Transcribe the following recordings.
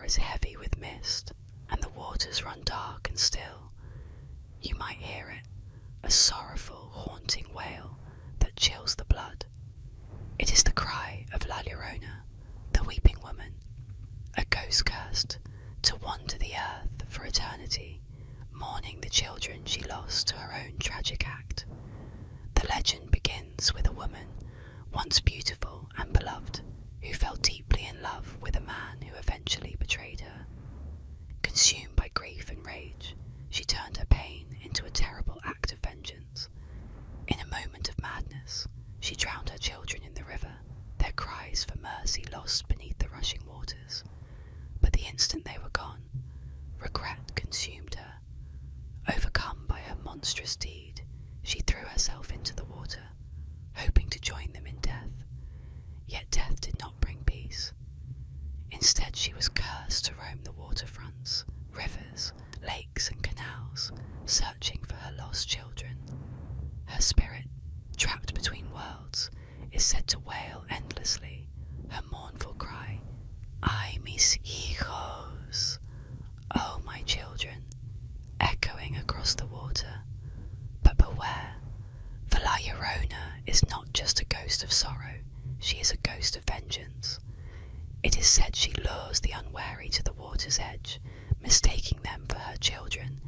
is heavy with mist, and the waters run dark and still, you might hear it, a sorrowful, haunting wail that chills the blood. It is the cry of La Llorona, the weeping woman, a ghost cursed to wander the earth for eternity, mourning the children she lost to her own tragic act. The legend begins with a woman, once beautiful and beloved, who fell deeply in love with a man who eventually betrayed her. Consumed by grief and rage, she turned her pain into a terrible act of vengeance. In a moment of madness, she drowned her children in the river, their cries for mercy lost beneath the rushing waters. But the instant they were gone, regret consumed her. Overcome by her monstrous deed, she threw herself into the water, hoping to join them in death. Yet death did not bring peace. Instead, she was cursed to roam the waterfronts, rivers, lakes and canals, searching for her lost children. Her spirit, trapped between worlds, is said to wail endlessly, her mournful cry, "Ay, mis hijos, oh my children," echoing across the water. But beware, for La Llorona is not just a ghost of sorrow, she is a ghost of vengeance. It is said she lures the unwary to the water's edge, mistaking them for her children,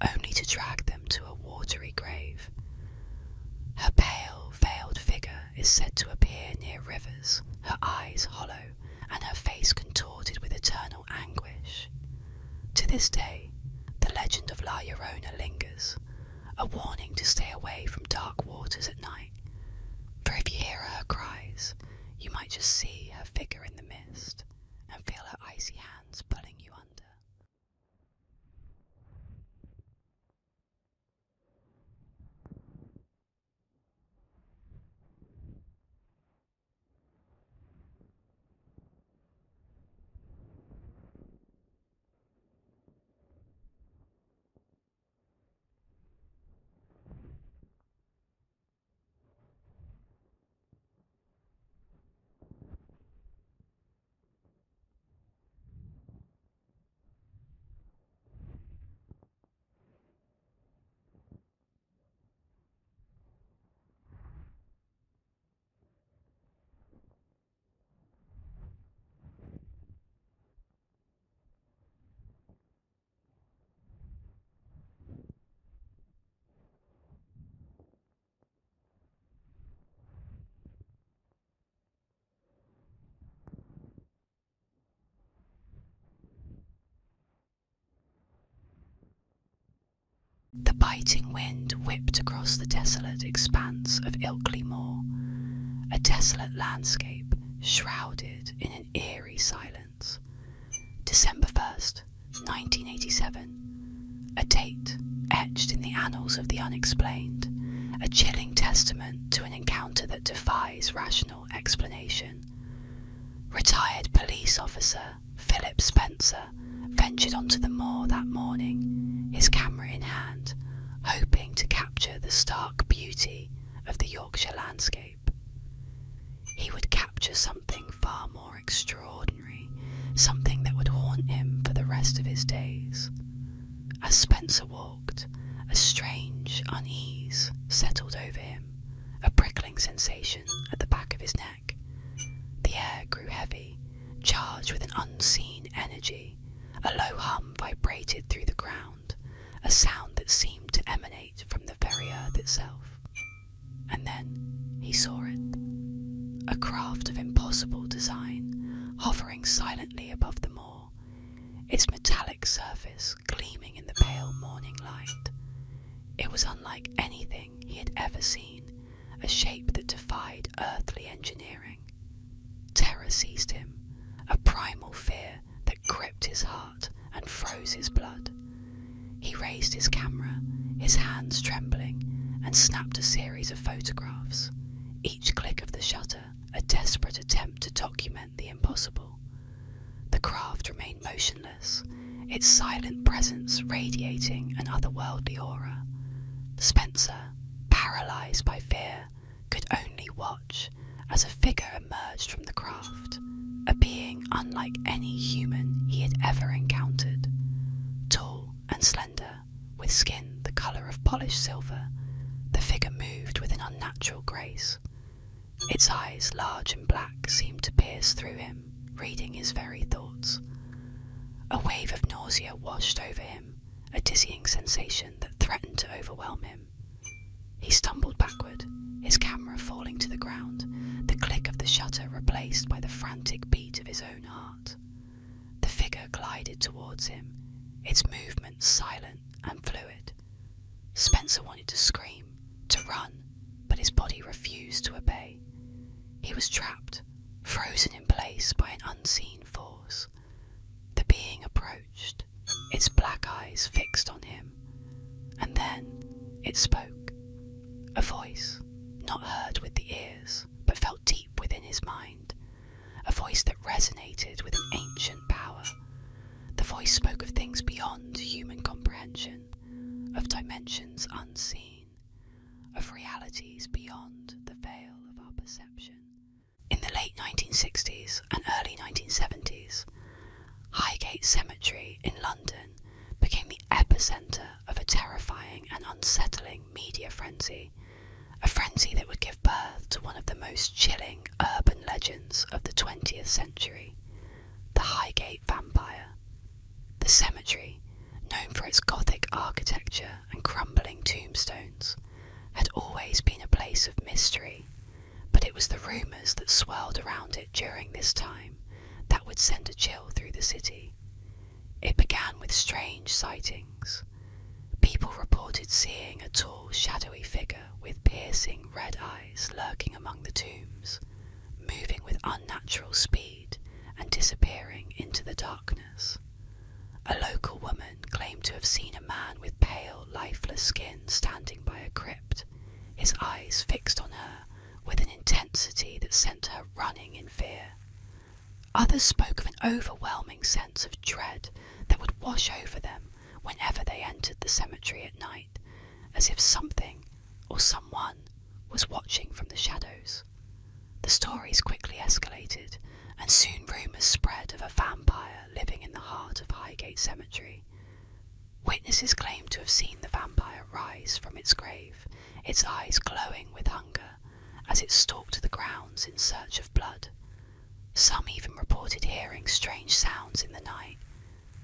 only to drag them to a watery grave. Her pale, veiled figure is said to appear near rivers, her eyes hollow, and her face contorted with eternal anguish. To this day, the legend of La Llorona lingers, a warning to stay away from dark waters at night. For if you hear her cries, you might just see her figure in the mist and feel her icy hands pulling you under. The biting wind whipped across the desolate expanse of Ilkley Moor, a desolate landscape shrouded in an eerie silence. December 1st, 1987, a date etched in the annals of the unexplained, a chilling testament to an encounter that defies rational explanation. Retired police officer Philip Spencer ventured onto the moor that morning, his camera in hand, hoping to capture the stark beauty of the Yorkshire landscape. He would capture something far more extraordinary, something that would haunt him for the rest of his days. As Spencer walked, a strange unease settled over him, a prickling sensation at the back of his neck. The air grew heavy, charged with an unseen energy. A low hum vibrated through the ground, a sound that seemed to emanate from the very earth itself. And then he saw it, a craft of impossible design, hovering silently above the moor, its metallic surface gleaming in the pale morning light. It was unlike anything he had ever seen, a shape that defied earthly engineering. Terror seized him, a primal fear that gripped his heart and froze his blood. He raised his camera, his hands trembling, and snapped a series of photographs, each click of the shutter a desperate attempt to document the impossible. The craft remained motionless, its silent presence radiating an otherworldly aura. Spencer, paralysed by fear, could only watch as a figure emerged from the craft, a being unlike any human he had ever encountered. Tall and slender, with skin the colour of polished silver, the figure moved with an unnatural grace. Its eyes, large and black, seemed to pierce through him, reading his very thoughts. A wave of nausea washed over him, a dizzying sensation that threatened to overwhelm him. He stumbled backward, his camera falling to the ground, the click of the shutter replaced by the frantic beat of his own heart. The figure glided towards him, its movements silent and fluid. Spencer wanted to scream, to run, but his body refused to obey. He was trapped, frozen in place by an unseen force. The being approached, its black eyes fixed on him, and then it spoke. A voice, not heard with the ears, but felt deep within his mind. A voice that resonated with an ancient power. The voice spoke of things beyond human comprehension, of dimensions unseen, of realities beyond the veil of our perception. In the late 1960s and early 1970s, Highgate Cemetery in London became the epicenter of a terrifying and unsettling media frenzy, a frenzy that would give birth to one of the most chilling urban legends of the 20th century, the Highgate Vampire. The cemetery, known for its Gothic architecture and crumbling tombstones, had always been a place of mystery, but it was the rumours that swirled around it during this time that would send a chill through the city. It began with strange sightings. People reported seeing a tall, shadowy figure with piercing red eyes lurking among the tombs, moving with unnatural speed and disappearing into the darkness. A local woman claimed to have seen a man with pale, lifeless skin standing by a crypt, his eyes fixed on her with an intensity that sent her running in fear. Others spoke of an overwhelming sense of dread that would wash over them whenever they entered the cemetery at night, as if something or someone was watching from the shadows. The stories quickly escalated, and soon rumours spread of a vampire living in the heart of Highgate Cemetery. Witnesses claimed to have seen the vampire rise from its grave, its eyes glowing with hunger, as it stalked the grounds in search of blood. Some even reported hearing strange sounds in the night,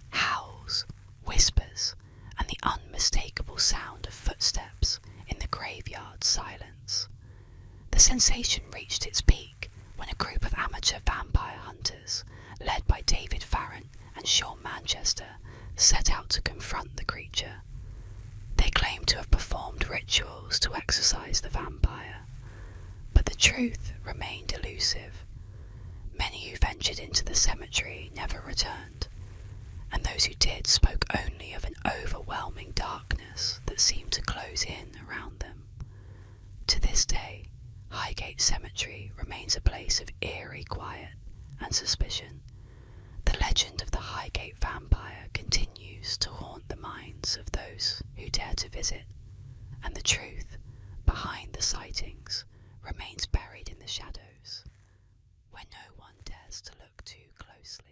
howls, whispers, and the unmistakable sound of footsteps in the graveyard silence. The sensation reached its peak when a group of amateur vampire hunters, led by David Farrant and Sean Manchester, set out to confront the creature. They claimed to have performed rituals to exorcise the vampire, but the truth remained elusive. Many who ventured into the cemetery never returned, and those who did spoke only of an overwhelming darkness that seemed to close in around them. To this day, Highgate Cemetery remains a place of eerie quiet and suspicion. The legend of the Highgate Vampire continues to haunt the minds of those who dare to visit, and the truth behind the sightings remains buried in the shadows, where no one dares to look too closely.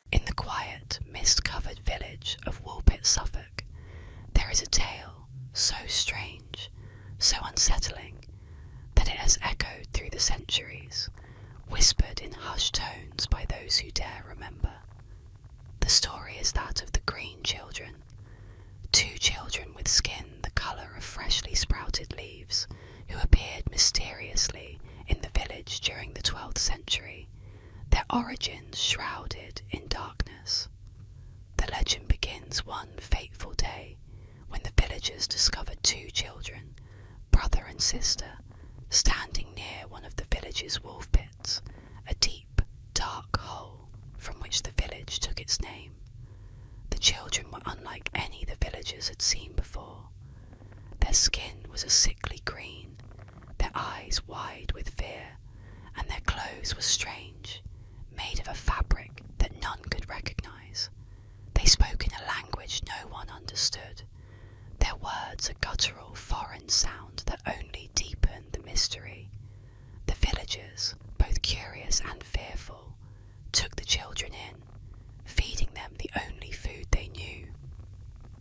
In the quiet, mist-covered village of Woolpit, Suffolk, there is a tale so strange, so unsettling, that it has echoed through the centuries, whispered in hushed tones by those who dare remember. The story is that of the Green Children, 2 children with skin the colour of freshly sprouted leaves, who appeared mysteriously in the village during the 12th century, their origins shrouded in darkness. The legend begins one fateful day when the villagers discovered 2 children, brother and sister, standing near one of the village's wolf pits, a deep, dark hole from which the village took its name. The children were unlike any the villagers had seen before. Their skin was a sickly green, their eyes wide with fear, and their clothes were strange, made of a fabric that none could recognize. They spoke in a language no one understood, their words a guttural foreign sound that only deepened the mystery. The villagers, both curious and fearful, took the children in, feeding them the only food they knew,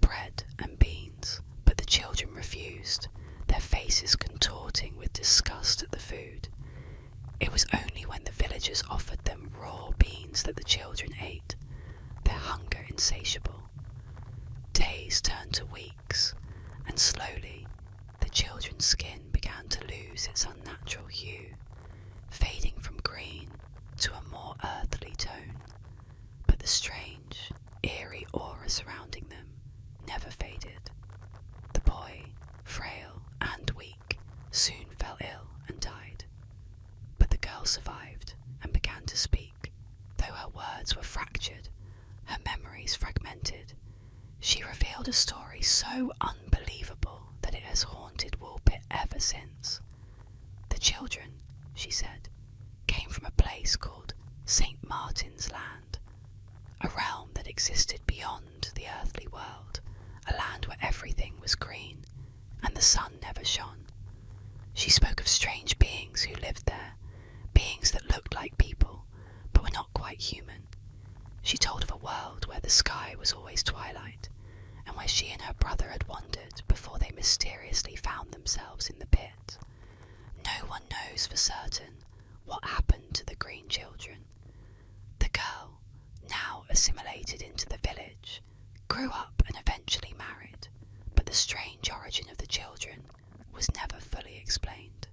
bread and beans, but the children refused, their faces contorting with disgust at the food. It was only when the villagers offered them raw beans that the children ate, their hunger insatiable. Days turned to weeks, and slowly the children's skin began to lose its unnatural hue, fading from green to a more earthly tone. But the strange, eerie aura surrounding them never faded. The boy, frail and weak, soon fell ill and died. But the girl survived and began to speak, though her words were fractured, her memories fragmented. She revealed a story so unbelievable that it has haunted Woolpit ever since. The children, she said, came from a place called St. Martin's Land, a realm that existed beyond the earthly world, a land where everything was green and the sun never shone. She spoke of strange beings who lived there, beings that looked like people but were not quite human. She told of a world where the sky was always twilight, and where she and her brother had wandered before they mysteriously found themselves in the pit. No one knows for certain what happened to the green children. The girl, now assimilated into the village, grew up and eventually married, but the strange origin of the children was never fully explained.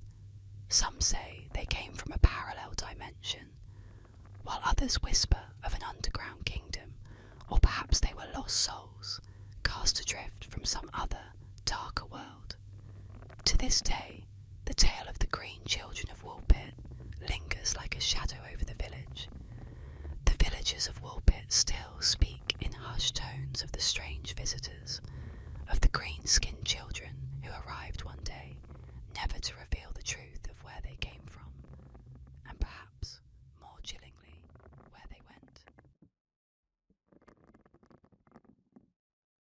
Some say they came from a parallel dimension, while others whisper of an underground kingdom, or perhaps they were lost souls, cast adrift from some other, darker world. To this day, the tale of the green children of Woolpit lingers like a shadow over the village. The villagers of Woolpit still speak in hushed tones of the strange visitors, of the green-skinned children who arrived one day, never to reveal the truth of where they came from, and perhaps, more chillingly, where they went.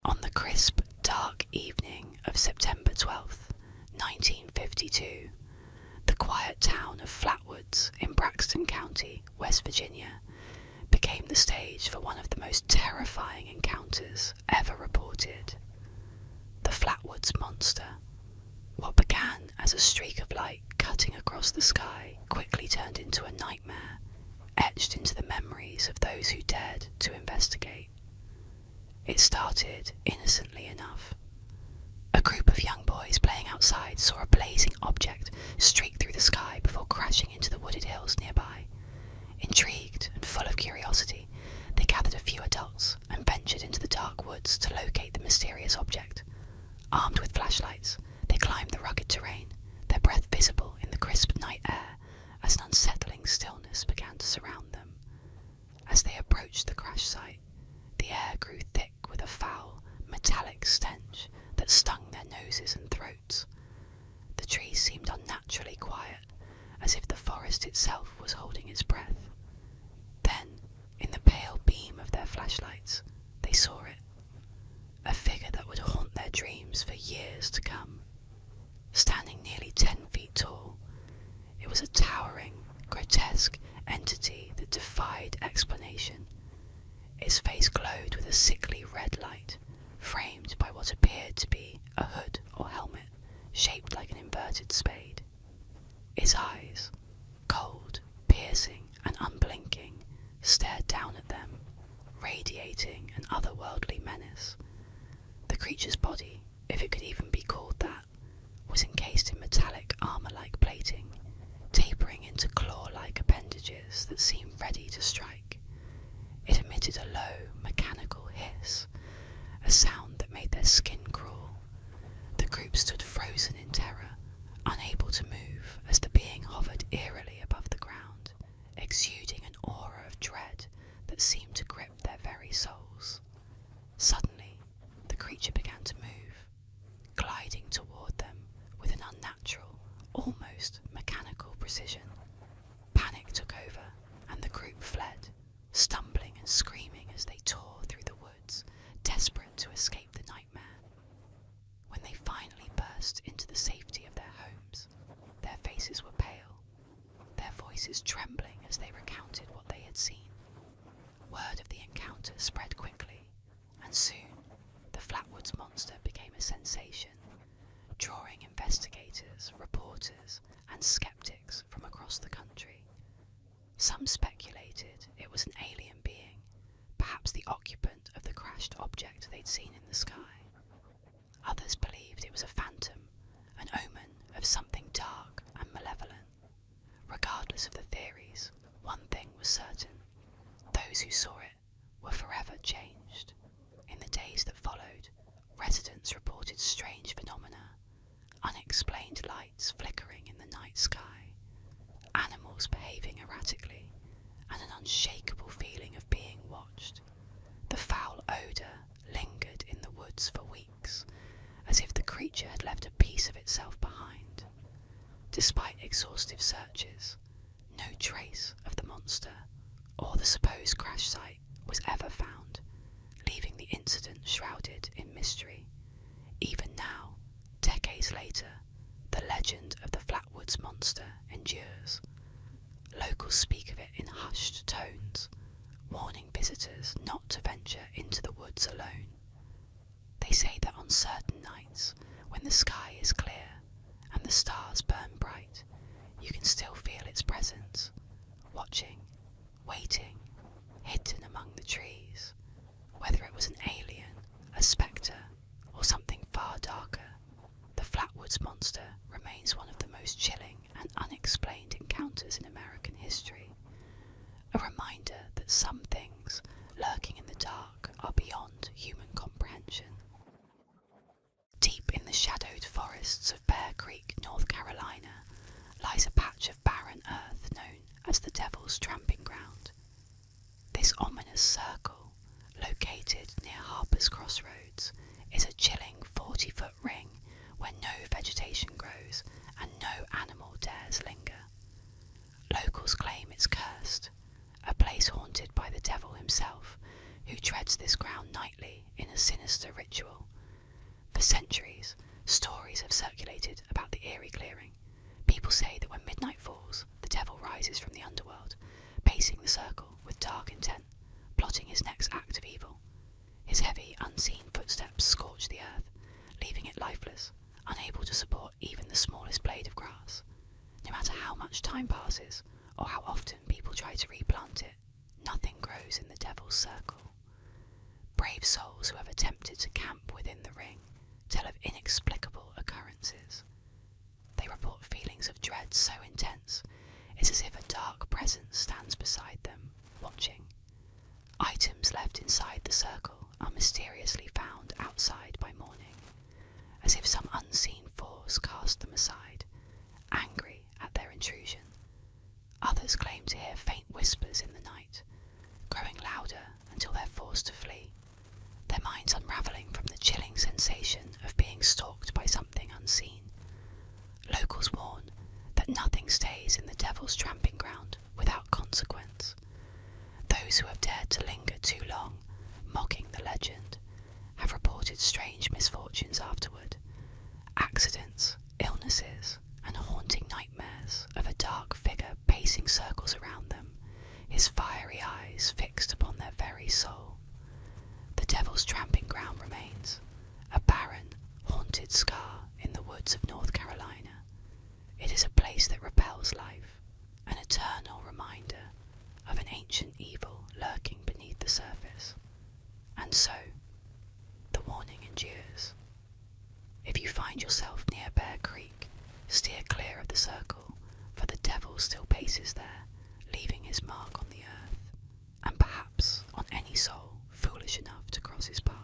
On the crisp, dark evening of September 12th, 1952, the quiet town of Flatwoods in Braxton County, West Virginia, became the stage for one of the most terrifying encounters ever reported. The Flatwoods Monster. What began as a streak of light cutting across the sky quickly turned into a nightmare, etched into the memories of those who dared to investigate. It started innocently enough. A group of young boys playing outside saw a blazing object streak through the sky before crashing into the wooded hills nearby. Intrigued and full of curiosity, they gathered a few adults and ventured into the dark woods to locate the mysterious object. Armed with flashlights, they climbed the rugged terrain, their breath visible in the crisp night air as an unsettling stillness began to surround them. As they approached the crash site, the air grew thick with a foul, metallic stench that stung their noses and throats. The trees seemed unnaturally quiet, as if the forest itself was holding its breath. Then, in the pale beam of their flashlights, they saw it. A figure that would haunt their dreams for years to come. Standing nearly 10 feet tall, it was a towering, grotesque entity that defied explanation. Its face glowed with a sickly red light, framed by what appeared to be a hood or helmet shaped like an inverted spade. Its eyes, cold, piercing, and unblinking, stared down at them, radiating an otherworldly menace. The creature's body, if it could even be called that, was encased in metallic armor-like plating, tapering into claw-like appendages that seemed ready to strike. It emitted a low, mechanical hiss, a sound that made their skin crawl. The group stood frozen in terror, unable to move eerily above the ground, exuding an aura of dread that seemed to grip their very souls. Suddenly, the creature began to move, gliding toward them with an unnatural, almost mechanical precision. Panic took over, and the group fled, stumbling and screaming as they tore through the woods, desperate to escape the nightmare. When they finally burst into the safety of their homes, their faces were pale, their voices trembling as they recounted what they had seen. Word of the encounter spread quickly, and soon the Flatwoods monster became a sensation, drawing investigators, reporters, and skeptics from across the country. Some speculated it was an alien being, perhaps the occupant of the crashed object they'd seen in the sky. Others believed it was a phantom, an omen of something dark and malevolent. Regardless of the theories, one thing was certain: those who saw it were forever changed. In the days that followed, residents reported strange phenomena: unexplained lights flickering in the night sky, animals behaving erratically, and an unshakable feeling of being watched. The foul odour lingered in the woods for weeks, as if the creature had left a piece of itself behind. Despite exhaustive searches, no trace of the monster or the supposed crash site was ever found, leaving the incident shrouded in mystery. Even now, decades later, the legend of the Flatwoods monster endures. Locals speak of it in hushed tones, warning visitors not to venture into the woods alone. They say that on certain nights, when the sky is clear and the stars burn bright, you can still feel its presence, watching, waiting, hidden among the trees. Whether it was an alien, a spectre, or something far darker, the Flatwoods monster remains one of the most chilling and unexplained encounters in American history. A reminder that some things lurking in the dark are beyond human comprehension. Deep in the shadowed forests of Bear Creek, North Carolina, lies a patch of barren earth known as the Devil's Tramping Ground. This ominous circle, located near Harper's Crossroads, is a chilling 40-foot ring where no vegetation grows and no animal dares linger. Locals claim it's cursed, a place haunted by the devil himself, who treads this ground nightly in a sinister ritual. For centuries, stories have circulated about the eerie clearing. People say that when midnight falls, the devil rises from the underworld, pacing the circle with dark intent, plotting his next act of evil. His heavy, unseen footsteps scorch the earth, leaving it lifeless, unable to support even the smallest blade of grass. No matter how much time passes, or how often people try to replant it, nothing grows in the devil's circle. Brave souls who have attempted to camp within the ring tell of inexplicable occurrences. They report feelings of dread so intense, it's as if a dark presence stands beside them, watching. Items left inside the circle are mysteriously found outside by morning, as if some unseen force cast them aside, angry at their intrusion. Others claim to hear faint whispers in the night, growing louder until they're forced to flee, their minds unravelling from the chilling sensation of being stalked by something unseen. Locals warn that nothing stays in the Devil's Tramping Ground without consequence. Those who have dared to linger too long, mocking the legend, have reported strange misfortunes afterward: accidents, illnesses, and haunting nightmares of a dark figure pacing circles around them, his fiery eyes fixed upon their very soul. The Devil's Tramping Ground remains, a barren, haunted scar in the woods of North Carolina. It is a place that repels life, an eternal reminder of an ancient evil lurking beneath the surface. And so, the warning endures. If you find yourself near Bear Creek, steer clear of the circle, for the devil still paces there, leaving his mark on the earth, and perhaps on any soul foolish enough to cross his path.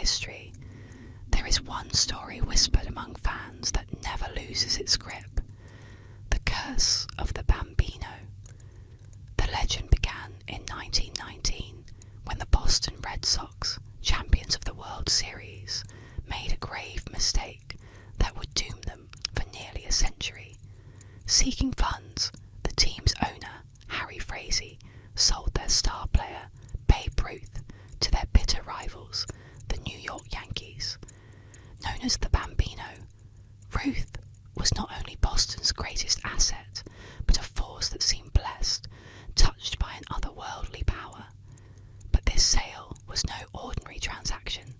history, there is one story whispered among fans that never loses its grip: the curse of the Bambino. The legend began in 1919 when the Boston Red Sox, champions of the World Series, made a grave mistake that would doom them for nearly a century. Seeking funds, the team's owner, Harry Frazee, sold their star player, Babe Ruth, to their bitter rivals, the New York Yankees. Known as the Bambino, Ruth was not only Boston's greatest asset, but a force that seemed blessed, touched by an otherworldly power. But this sale was no ordinary transaction.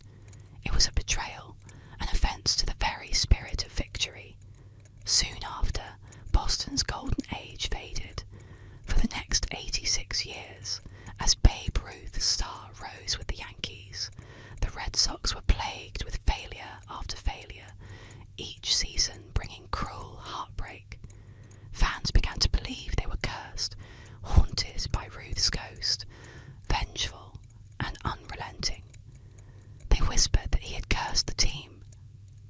It was a betrayal, an offence to the very spirit of victory. Soon after, Boston's golden age faded. For the next 86 years, as Babe Ruth's star rose with the Yankees, the Red Sox were plagued with failure after failure, each season bringing cruel heartbreak. Fans began to believe they were cursed, haunted by Ruth's ghost, vengeful and unrelenting. They whispered that he had cursed the team,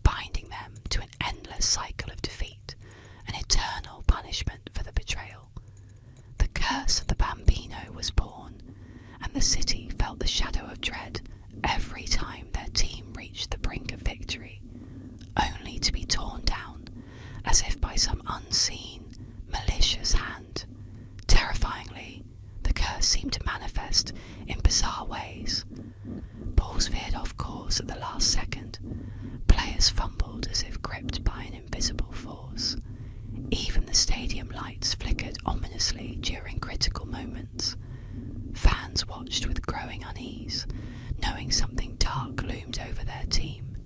binding them to an endless cycle of defeat, an eternal punishment for the betrayal. The curse of the Bambino was born, and the city felt the shadow of dread every time their team reached the brink of victory, only to be torn down as if by some unseen, malicious hand. Terrifyingly, the curse seemed to manifest in bizarre ways. Balls veered off course at the last second. Players fumbled as if gripped by an invisible force. Even the stadium lights flickered ominously during critical moments. Fans watched with growing unease, knowing something dark loomed over their team.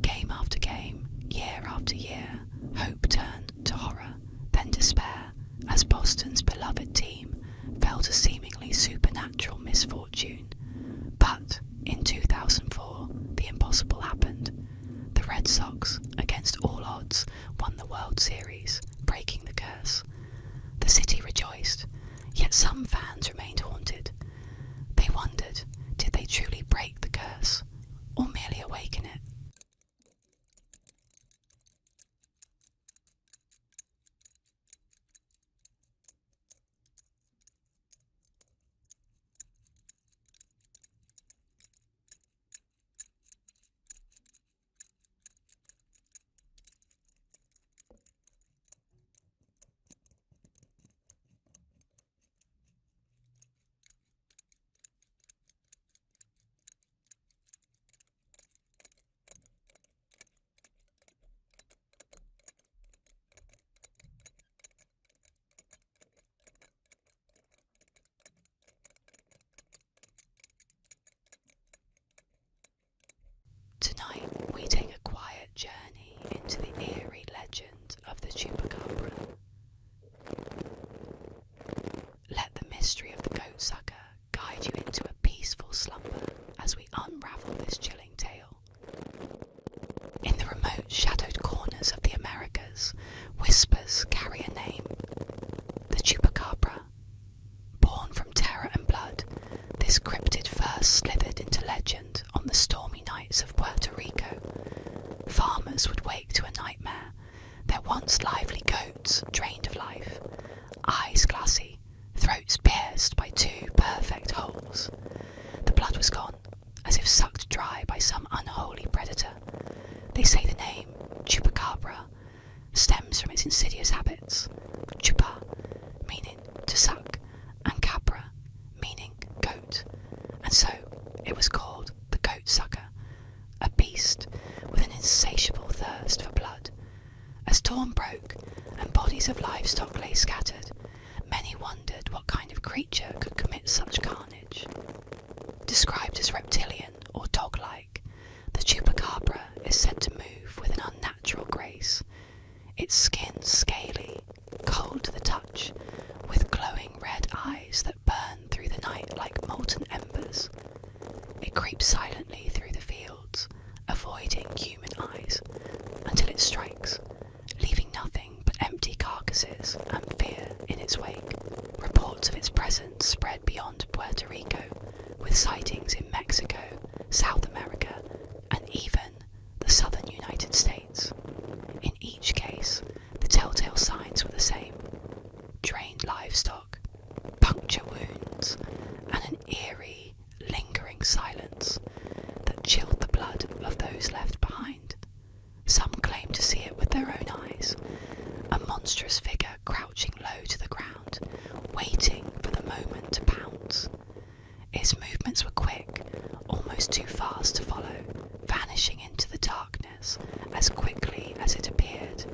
Game after game, year after year, hope turned to horror, then despair, as Boston's beloved team fell to seemingly supernatural misfortune. But in 2004, the impossible happened. The Red Sox, against all odds, won the World Series, breaking the curse. The city rejoiced, yet some fans remained haunted. They wondered, did they truly break the curse, or merely awaken it? Tonight we take a quiet journey into the eerie legend of the chupacabra. Let the mystery of the goat sucker guide you into a peaceful slumber as we unravel this chilling tale. In the remote shadowed corners of the Americas, whispers carry a name: the chupacabra. Born from terror and blood, this cryptid first slithered into legend on the stormy nights of Puerto Rico. Farmers would wake to a nightmare, their once lively goats drained of life, eyes glassy, throats pierced by two perfect holes. The blood was gone, as if sucked dry by some unholy predator. They say the name, chupacabra, stems from its insidious habits. Chupa, meaning to suck, and cabra, meaning goat. And so it was called the goat sucker, a beast with an insatiable thirst for blood. As dawn broke and bodies of livestock lay scattered, many wondered what kind of creature could commit such carnage. Described as reptilian or dog-like, the chupacabra is said to move with an unnatural grace, its skin scaly, cold to the touch, with glowing red eyes that burn through the night like molten embers. It creeps silently through the fields, avoiding human eyes, until it strikes, leaving nothing but empty carcasses and fear in its wake. Reports of its presence spread beyond Puerto Rico, with sightings in Mexico, South America, livestock, puncture wounds, and an eerie, lingering silence that chilled the blood of those left behind. Some claimed to see it with their own eyes, a monstrous figure crouching low to the ground, waiting for the moment to pounce. Its movements were quick, almost too fast to follow, vanishing into the darkness as quickly as it appeared.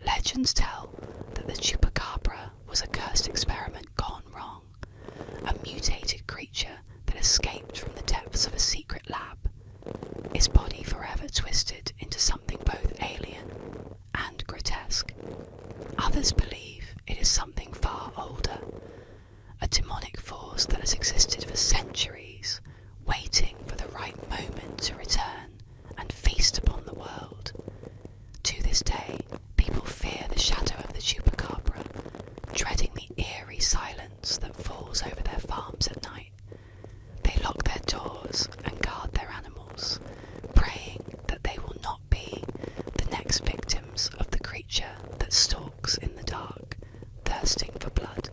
Legends tell that the chupacabra was a cursed experiment gone wrong, a mutated creature that escaped from the depths of a secret lab, its body forever twisted into something both alien and grotesque. Others believe it is something far older, a demonic force that has existed for centuries, waiting for the right moment to return and feast upon the world. To this day, people fear the shadow of the chupacabra, dreading the eerie silence that falls over their farms at night. They lock their doors and guard their animals, praying that they will not be the next victims of the creature that stalks in the dark, thirsting for blood.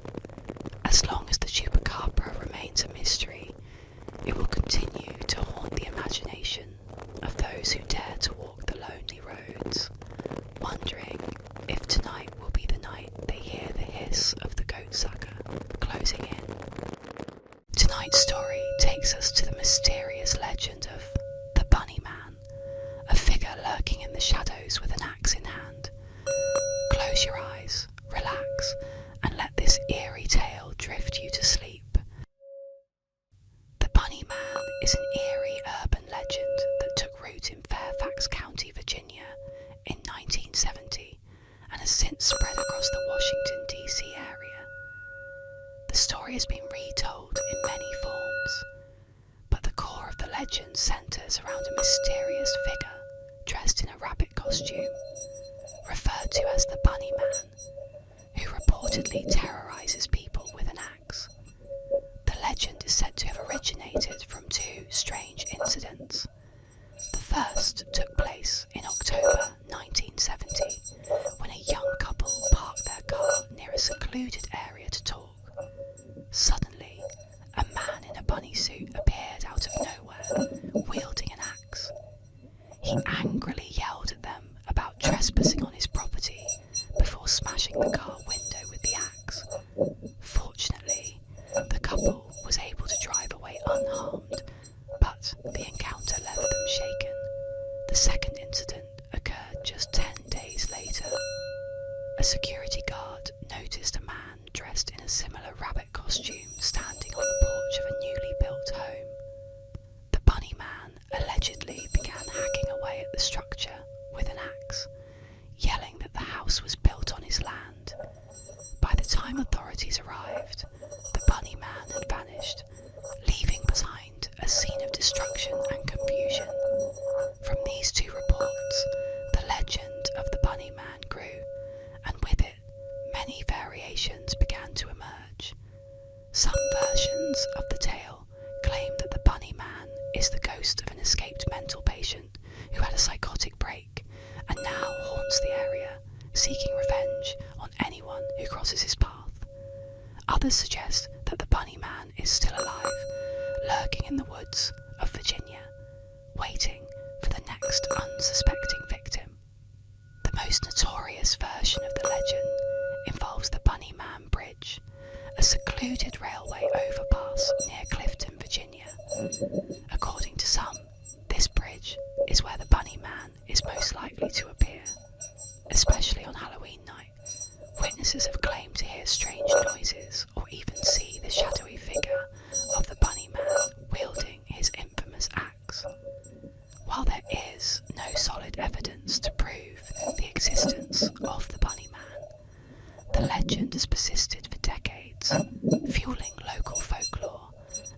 As long as the chupacabra remains a mystery, it will continue to haunt the imagination of those who dare to walk the lonely roads, wondering if tonight will be the night they hear the hiss of the goatsucker closing in. Tonight's story takes us to the mysterious legend of the Bunny Man, a figure lurking in the shadows with an axe in hand. Close your eyes, relax, and let this eerie tale drift you to sleep. The Bunny Man is an eerie urban legend that took root in Fairfax County, Virginia in 1970 and has since spread across the Washington, D.C. area. The story has been retold in many forms, but the core of the legend centres around a mysterious figure dressed in a rabbit costume, referred to as the Bunny Man, who reportedly terrorises people with an axe. The legend is said to have originated from two strange incidents. The first took place in October 1970, when a young couple parked their car near a secluded area to talk. Suddenly, a man in a bunny suit appeared out of nowhere, wielding an axe. He angrily yelled at them about trespassing on his property before smashing the car window with the axe. Fortunately, the couple was able to drive away unharmed, but the encounter left them shaken. The second incident occurred just 10 days later. A security guard noticed a man dressed in a similar rabbit costume standing on the porch of a newly built home. The Bunny Man allegedly began hacking away at the structure with an axe, yelling that the house was built on his land. By the time authorities arrived, the Bunny Man had vanished, leaving behind a scene of destruction and confusion. From these two reports, the legend of the Bunny Man grew, and with it, many variations began to emerge. Some versions of the tale claim that the Bunny Man is the ghost of an escaped mental patient who had a psychotic break and now haunts the area, seeking revenge on anyone who crosses his path. Others suggest that the Bunny Man is still alive, lurking in the woods of Virginia, waiting for the next unsuspecting victim. The most notorious version of the legend involves the Bunny Man Bridge, a secluded railway overpass near Clifton, Virginia. According to some, this bridge is where the Bunny Man is most likely to appear, especially on Halloween night. Witnesses have claimed to hear strange noises or even see the shadowy figure of the Bunny Man wielding his infamous axe. While there is no solid evidence to prove the existence of the Bunny Man, the legend has persisted for decades, fueling local folklore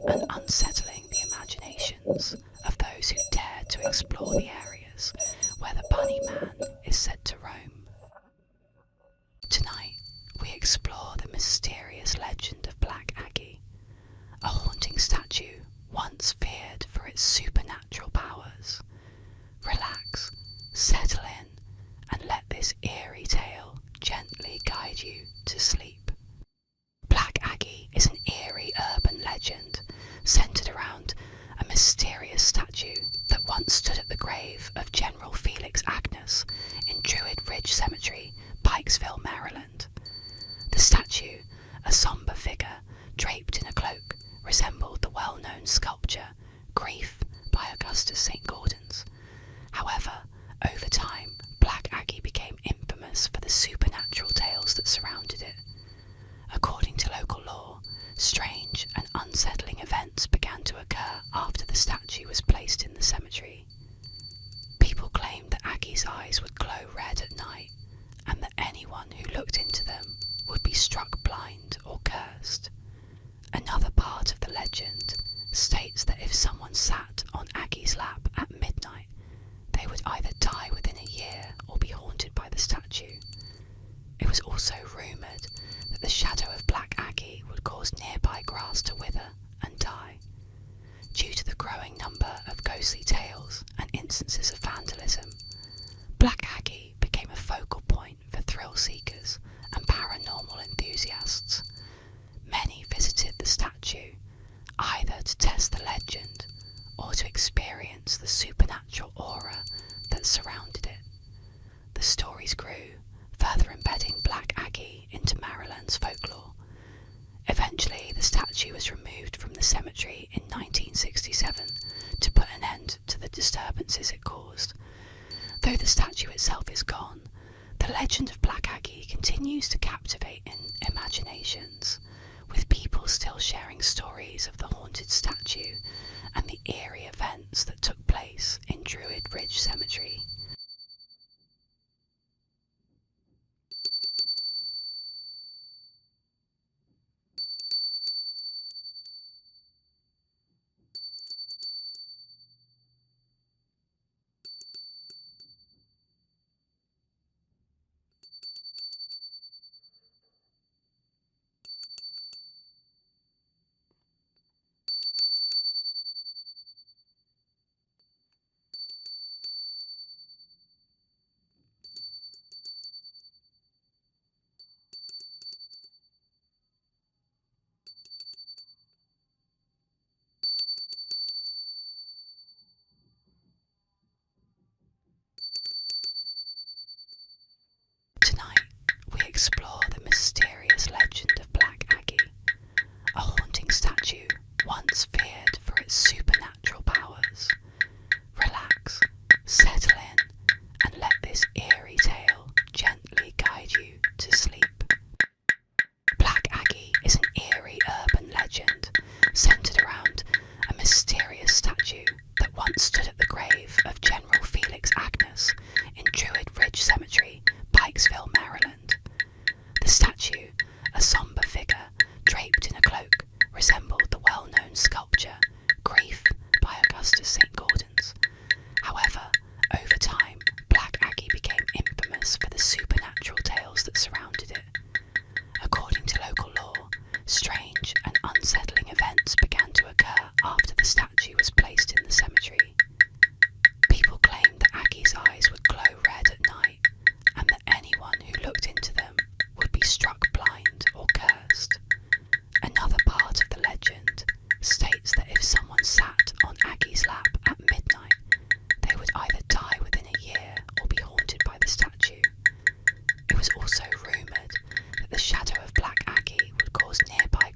and unsettling the imaginations of those who dare to explore the areas where the Bunny Man is said to roam. Tonight, we explore the mysterious legend of Black Aggie, a haunting statue once feared for its supernatural powers. Relax, settle in, and let this eerie tale gently guide you to sleep. grave of General Felix Agnes in Druid Ridge Cemetery, Pikesville, Maryland. The statue, a somber figure draped in a cloak, resembled the well-known sculpture Grief by Augustus St. Gaudens. However, over time, Black Aggie became infamous for the supernatural tales that surrounded it. According to local law, strange and unsettling events began to occur after the statue was placed in the cemetery. People claimed that Aggie's eyes would glow red at night, and that anyone who looked into them would be struck blind or cursed. Another part of the legend states that if someone sat on Aggie's lap at midnight, they would either die within a year or be haunted by the statue. It was also rumoured that the shadow of Black Aggie would cause nearby grass to wither and die. Due to the growing number of ghostly tales and instances of vandalism, Black Aggie became a focal point for thrill seekers and paranormal enthusiasts. Many visited the statue, either to test the legend or to experience the supernatural aura that surrounded it. The stories grew, further embedding Black Aggie into Maryland's folklore. Eventually, the statue was removed from the cemetery in 1967 to put an end to the disturbances it caused. Though the statue itself is gone, the legend of Black Aggie continues to captivate in imaginations, with people still sharing stories of the haunted statue and the eerie events that took place in Druid Ridge Cemetery. Tonight, we explore the mysterious legend of Black Aggie, a haunting statue once feared for its supernatural powers. Relax, settle in, and let this eerie tale gently guide you to sleep. Black Aggie is an eerie urban legend centered around a mysterious statue that once stood at the grave of General Felix Agnes in Druid Ridge Cemetery, Pikesville, Maryland. The statue, a somber figure draped in a cloak, resembled the well-known sculpture Grief by Augustus St. Gaudens. However, over time, Black Aggie became infamous for the supernatural tales that surrounded it. According to local law, strange and unsettling events began to occur after the statue was placed in the cemetery. People claimed that Aggie's eyes would glow red at night, and that anyone who looked into them would be struck blind or cursed. Another part of the legend states that if someone sat on Aggie's lap at midnight, they would either die within a year or be haunted by the statue. It was also rumoured that the shadow of Black Aggie would cause nearby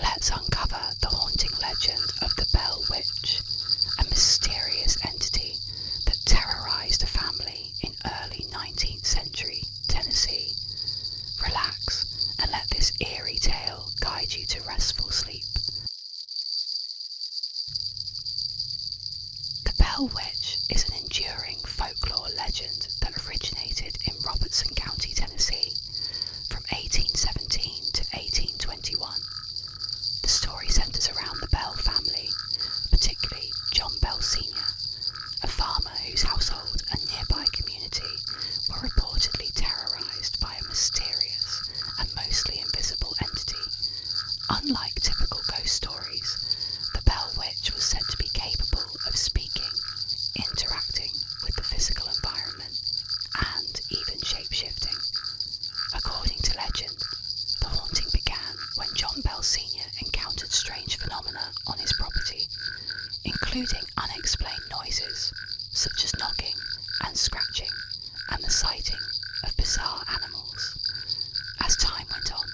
Let's uncover the haunting legend of the Bell Witch, a mysterious entity that terrorized a family in early 19th century Tennessee. Relax and let this eerie tale guide you to restful sleep. The Bell Witch is an enduring folklore legend that originated in Robertson County, Tennessee from 1817 to 1821. The story centres around the Bell family, particularly John Bell Sr., a farmer whose household and nearby community were reportedly terrorised by a mysterious and mostly invisible entity. Unlike typical ghost stories, the Bell Witch was said to be capable of speaking, interacting with the physical environment, and even shape-shifting. According to legend, the haunting began when John Bell Sr. encountered strange phenomena on his property, including unexplained noises such as knocking and scratching and the sighting of bizarre animals. As time went on,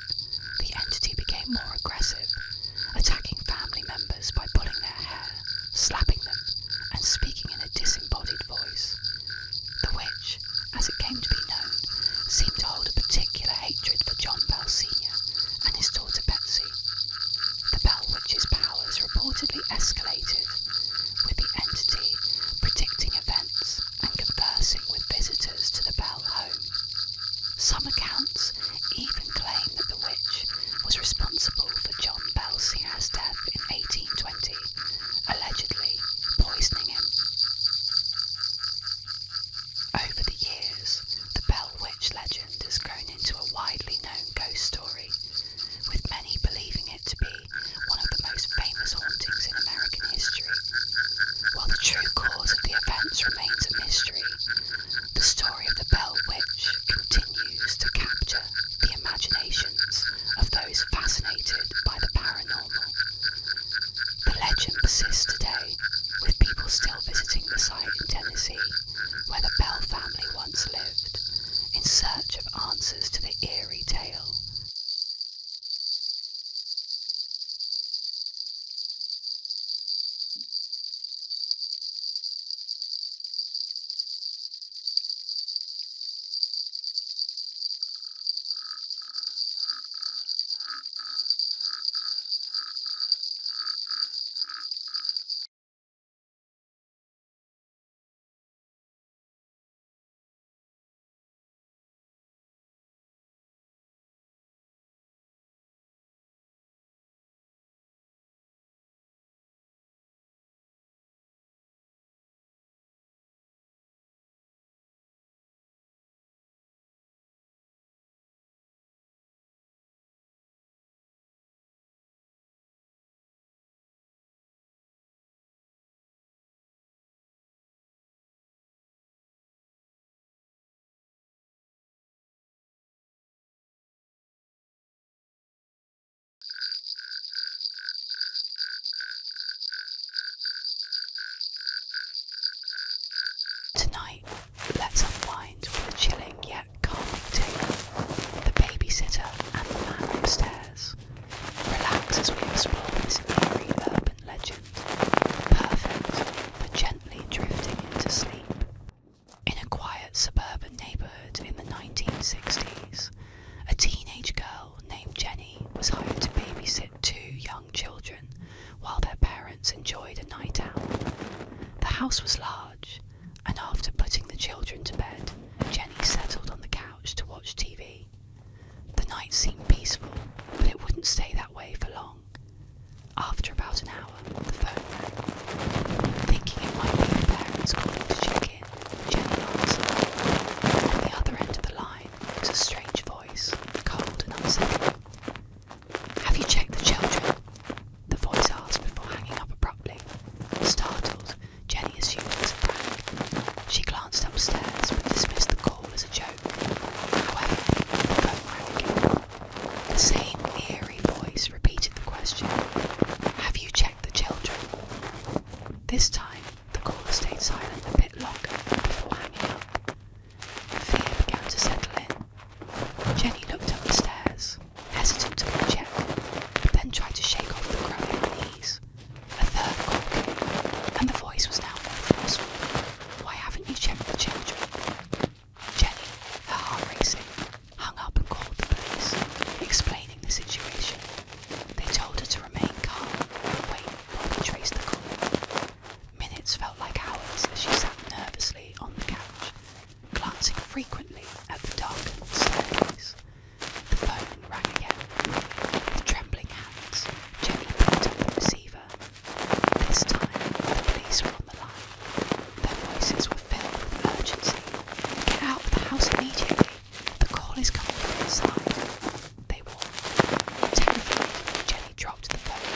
the entity became more aggressive, attacking family members by pulling their hair, slapping them, and speaking in a disembodied voice. The witch, as it came to be known, seemed to hold a particular hatred for John Bell Sr. and his daughter Betsy. The Bell Witch's powers reportedly escalated, with the entity predicting events and conversing with visitors to the Bell home. Some accounts even claim that the witch was responsible for John Bell Sr.'s death in 1820, allegedly poisoning him. Over the years, the Bell Witch legend has grown into a widely known ghost story, with many believing it to be one of the most famous hauntings in American history. While the true cause of the events remains a mystery, the story of the Bell Witch continues to capture the imaginations of those fascinated by the paranormal. The legend persists today, with people still visiting the site in Tennessee, where the Bell family once lived, in search of answers to the eerie tale. Tonight, let's unwind with a chilling yet calming tale, The Babysitter and the Man Upstairs. Relax as we explore this eerie urban legend, perfect for gently drifting into sleep. In a quiet suburban neighbourhood in the 1960s, a teenage girl named Jenny was hired to babysit two young children while their parents enjoyed a night out. The house was large, and after putting the children to bed, Jenny settled on the couch to watch TV. The night seemed peaceful, but it wouldn't stay that way for long. After about an hour, the phone rang. Thinking it might be the parents calling to check in, Jenny answered. On the other end of the line was a strange voice, cold and unsettling. "Have you checked the children?" the voice asked before hanging up abruptly. Startled, Jenny assumed it was a prank. She glanced upstairs but dismissed the call as a joke. However, the phone rang again. The same eerie voice repeated the question, "Have you checked the children?" This time, the caller stayed silent a bit longer before hanging up. Fear began to settle in. Jenny looked up the stairs, hesitant to check, but then tried to shake dropped the phone.